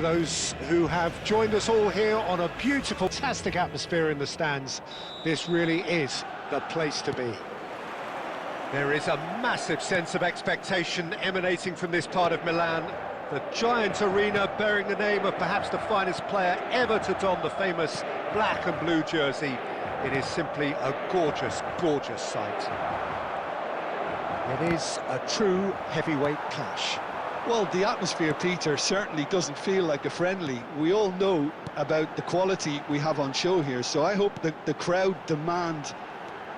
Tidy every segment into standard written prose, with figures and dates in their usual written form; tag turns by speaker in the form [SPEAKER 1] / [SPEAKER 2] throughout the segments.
[SPEAKER 1] Those who have joined us all here on a beautiful, fantastic atmosphere in the stands. This really is the place to be. There is a massive sense of expectation emanating from this part of Milan. The giant arena bearing the name of perhaps the finest player ever to don the famous black and blue jersey. It is simply a gorgeous, gorgeous sight. It is a true heavyweight clash.
[SPEAKER 2] Well, the atmosphere, Peter, certainly doesn't feel like a friendly. We all know about the quality we have on show here, so I hope that the crowd demand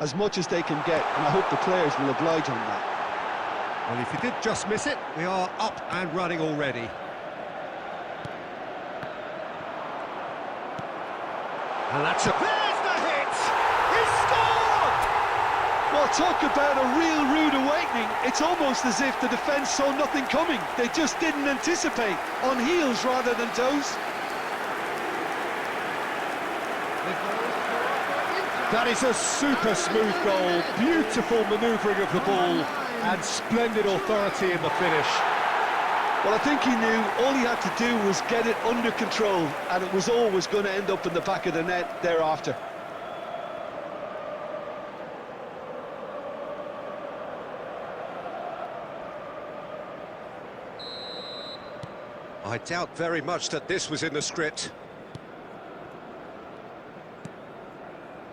[SPEAKER 2] as much as they can get, and I hope the players will oblige on that.
[SPEAKER 1] Well, if you did just miss it, we are up and running already. And that's a... There's the hit! He scored!
[SPEAKER 2] Well, talk about a real rude awakening. It's almost as if the defence saw nothing coming. They just didn't anticipate, on heels rather than toes.
[SPEAKER 1] That is a super smooth goal, beautiful manoeuvring of the ball, and splendid authority in the finish.
[SPEAKER 2] Well, I think he knew all he had to do was get it under control, and it was always going to end up in the back of the net thereafter.
[SPEAKER 1] I doubt very much that this was in the script.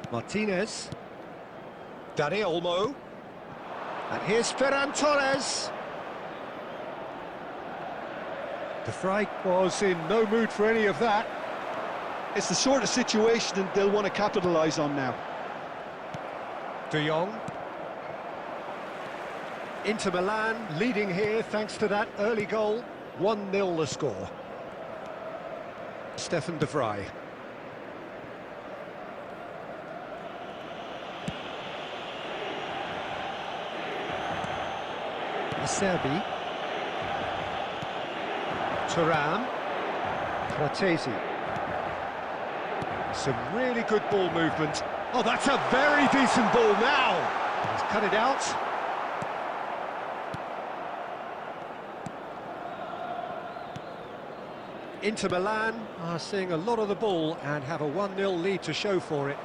[SPEAKER 1] Martinez. Dani Olmo. And here's Ferran Torres. De Vrij was in no mood for any of that.
[SPEAKER 2] It's the sort of situation they'll want to capitalise on now.
[SPEAKER 1] De Jong. Inter Milan leading here thanks to that early goal. 1-0 the score. Stefan De Vrij. Acerbi. Thuram. Fratesi. Some really good ball movement. Oh, that's a very decent ball now. He's cut it out. Inter Milan are seeing a lot of the ball and have a 1-0 lead to show for it.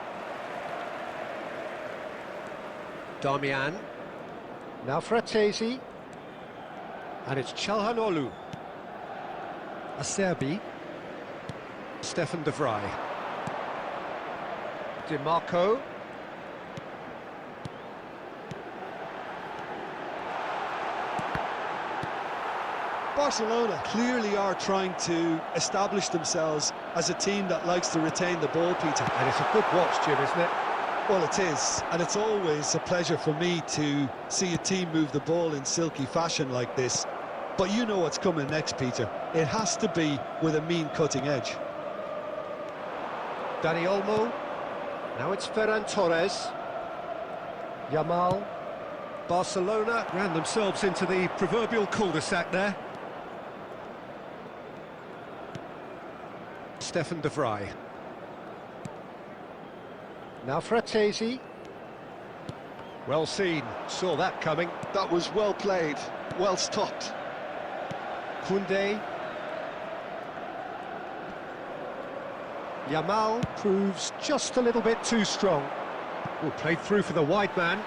[SPEAKER 1] Darmian. Now Fratesi. And it's Çalhanoğlu. Acerbi. Stefan De Vrij. Di Marco.
[SPEAKER 2] Barcelona clearly are trying to establish themselves as a team that likes to retain the ball, Peter.
[SPEAKER 1] And it's a good watch, Jim, isn't it?
[SPEAKER 2] Well, it is, and it's always a pleasure for me to see a team move the ball in silky fashion like this. But you know what's coming next, Peter. It has to be with a mean cutting edge.
[SPEAKER 1] Dani Olmo. Now it's Ferran Torres. Yamal. Barcelona ran themselves into the proverbial cul-de-sac there. Stefan De Vrij. Now Fratesi. Well seen, saw that coming.
[SPEAKER 2] That was well played, well stopped.
[SPEAKER 1] Koundé. Yamal proves just a little bit too strong. Oh, played through for the wide man.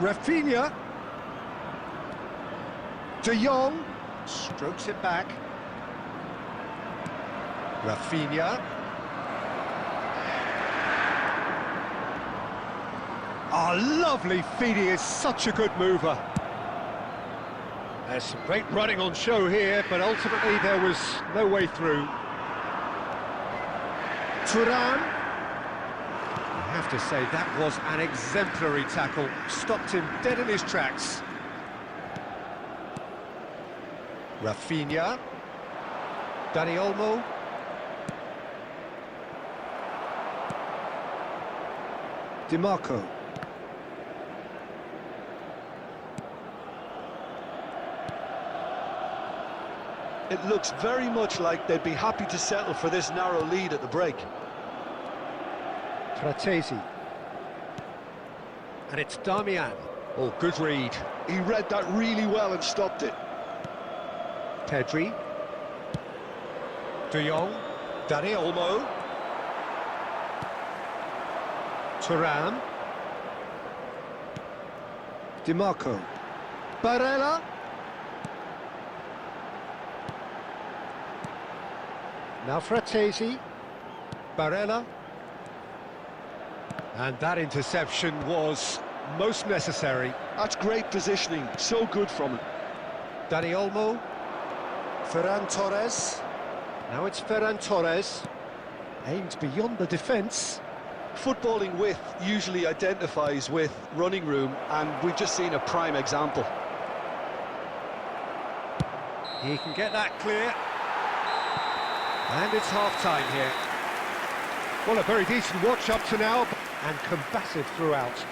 [SPEAKER 1] Rafinha. De Jong strokes it back. Rafinha. Oh, lovely feed, he is such a good mover. There's some great running on show here, but ultimately there was no way through. Thuram. I have to say, that was an exemplary tackle. Stopped him dead in his tracks. Rafinha. Dani Olmo. Di Marco.
[SPEAKER 2] It looks very much like they'd be happy to settle for this narrow lead at the break.
[SPEAKER 1] Fratesi. And it's Damian. Oh, good read.
[SPEAKER 2] He read that really well and stopped it.
[SPEAKER 1] Pedri. De Jong. Dani Olmo. Thuram. Di Marco. Barella. Now Fratesi. Barella. And that interception was most necessary.
[SPEAKER 2] That's great positioning, so good from him.
[SPEAKER 1] Dani Olmo. Ferran Torres. Now it's Ferran Torres. Aimed beyond the defence.
[SPEAKER 2] Footballing width usually identifies with running room, and we've just seen a prime example.
[SPEAKER 1] He can get that clear. And it's half-time here. Well, a very decent watch up to now, and combative throughout.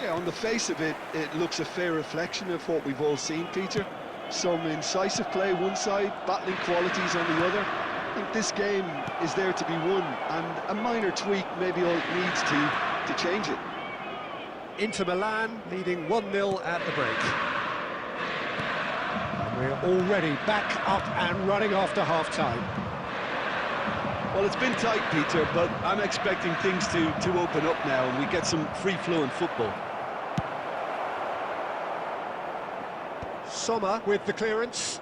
[SPEAKER 2] Yeah, on the face of it, it looks a fair reflection of what we've all seen, Peter. Some incisive play one side, battling qualities on the other. I think this game is there to be won, and a minor tweak maybe all it needs to change it.
[SPEAKER 1] Inter Milan leading 1-0 at the break. And we're already back up and running after half-time.
[SPEAKER 2] Well, it's been tight, Peter, but I'm expecting things to open up now and we get some free-flowing football.
[SPEAKER 1] Sommer with the clearance.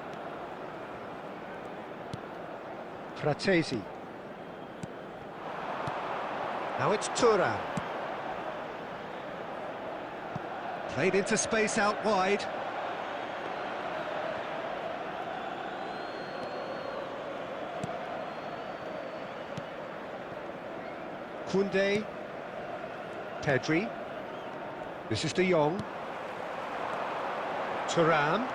[SPEAKER 1] Fratesi. Now it's Thuram. Played into space out wide. Koundé. Pedri. This is De Jong. Thuram.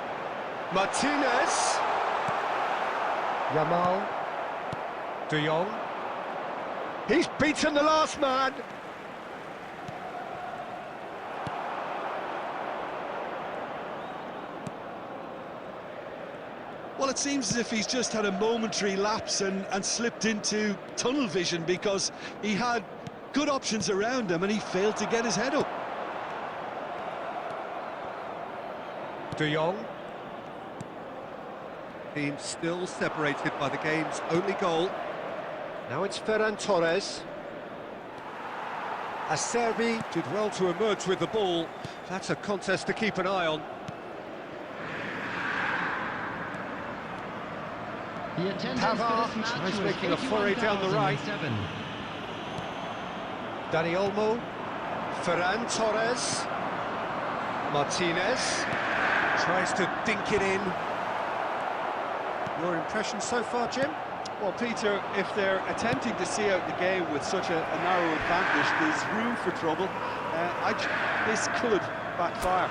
[SPEAKER 1] Martinez. Yamal. De Jong. He's beaten the last man.
[SPEAKER 2] Well, it seems as if he's just had a momentary lapse and slipped into tunnel vision, because he had good options around him and he failed to get his head up.
[SPEAKER 1] De Jong. Team still separated by the game's only goal. Now it's Ferran Torres. Acerbi did well to emerge with the ball. That's a contest to keep an eye on. Pavard tries making a foray down the right. Dani Olmo. Ferran Torres. Martinez tries to dink it in. Your impression so far, Jim?
[SPEAKER 2] Well, Peter, if they're attempting to see out the game with such a narrow advantage, there's room for trouble. This could backfire.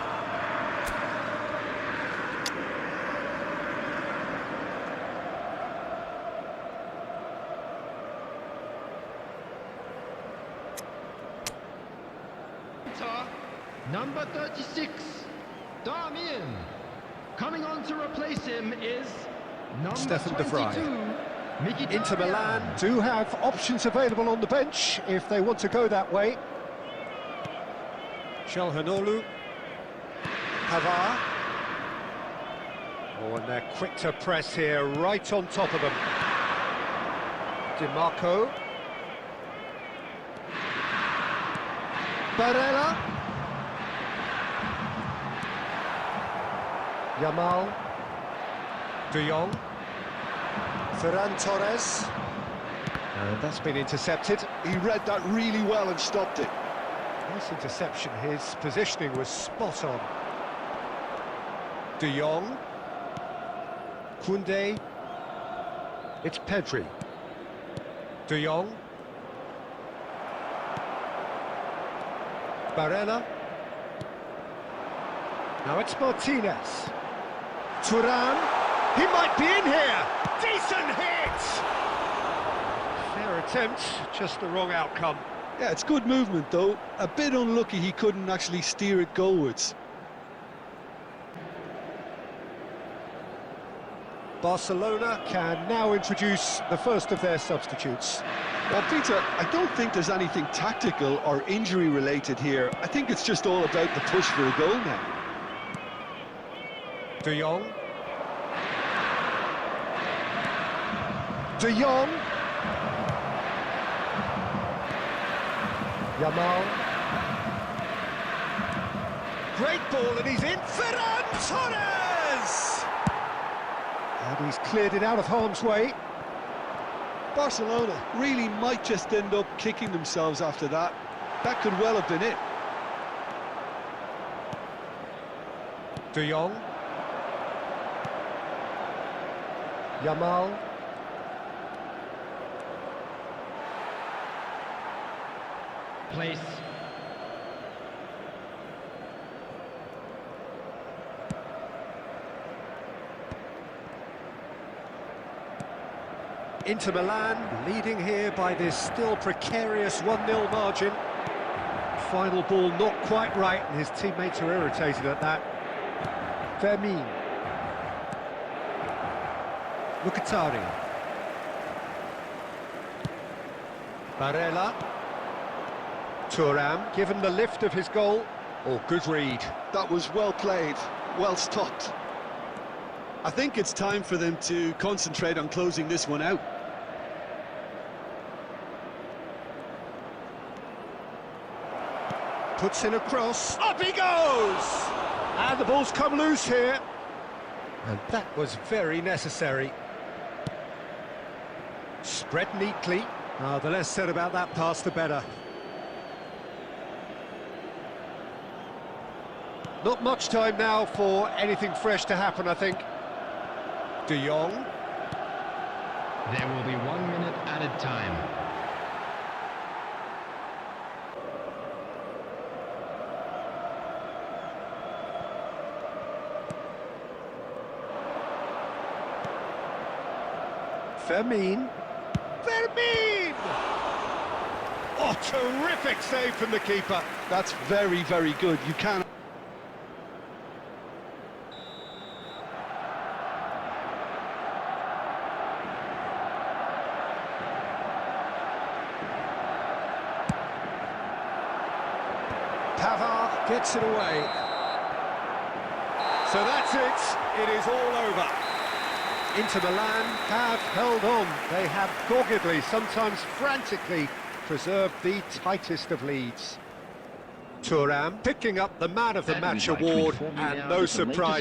[SPEAKER 3] Number 36, Damian. Coming on to replace him is number
[SPEAKER 1] Stefan de
[SPEAKER 3] 22,
[SPEAKER 1] Inter Milan do have options available on the bench if they want to go that way. Çalhanoğlu. Pavard. Oh, and they're quick to press here, right on top of them. Di Marco. Barella. Yamal. De Jong. Ferran Torres. And that's been intercepted.
[SPEAKER 2] He read that really well and stopped it.
[SPEAKER 1] Nice interception. His positioning was spot on. De Jong. Koundé. It's Pedri. De Jong. Barella. Now it's Martinez. Thuram. He might be in here. Decent hit! Fair attempt, just the wrong outcome.
[SPEAKER 2] Yeah, it's good movement though. A bit unlucky he couldn't actually steer it goalwards.
[SPEAKER 1] Barcelona can now introduce the first of their substitutes.
[SPEAKER 2] Well, Peter, I don't think there's anything tactical or injury-related here. I think it's just all about the push for a goal now.
[SPEAKER 1] De Jong. De Jong. Yamal. Great ball, and he's in. Ferran Torres! And he's cleared it out of harm's way.
[SPEAKER 2] Barcelona really might just end up kicking themselves after that. That could well have been it.
[SPEAKER 1] De Jong. Yamal.
[SPEAKER 3] Place.
[SPEAKER 1] Inter Milan leading here by this still precarious 1-0 margin. Final ball not quite right, and his teammates are irritated at that. Fermin. Mkhitaryan. Barella. Thuram, given the lift of his goal. Oh, good read.
[SPEAKER 2] That was well played, well stopped. I think it's time for them to concentrate on closing this one out.
[SPEAKER 1] Puts in a cross. Up he goes! And the ball's come loose here. And that was very necessary. Spread neatly. The less said about that pass, the better. Not much time now for anything fresh to happen, I think. De Jong.
[SPEAKER 3] There will be 1 minute added time.
[SPEAKER 1] Fermin. Fermin! Oh, terrific save from the keeper.
[SPEAKER 2] That's very, very good. You can't...
[SPEAKER 1] Pavard gets it away. So that's it. It is all over. Inter Milan have held on. They have doggedly, sometimes frantically, preserved the tightest of leads. Thuram picking up the Man of the Match award, and no surprise.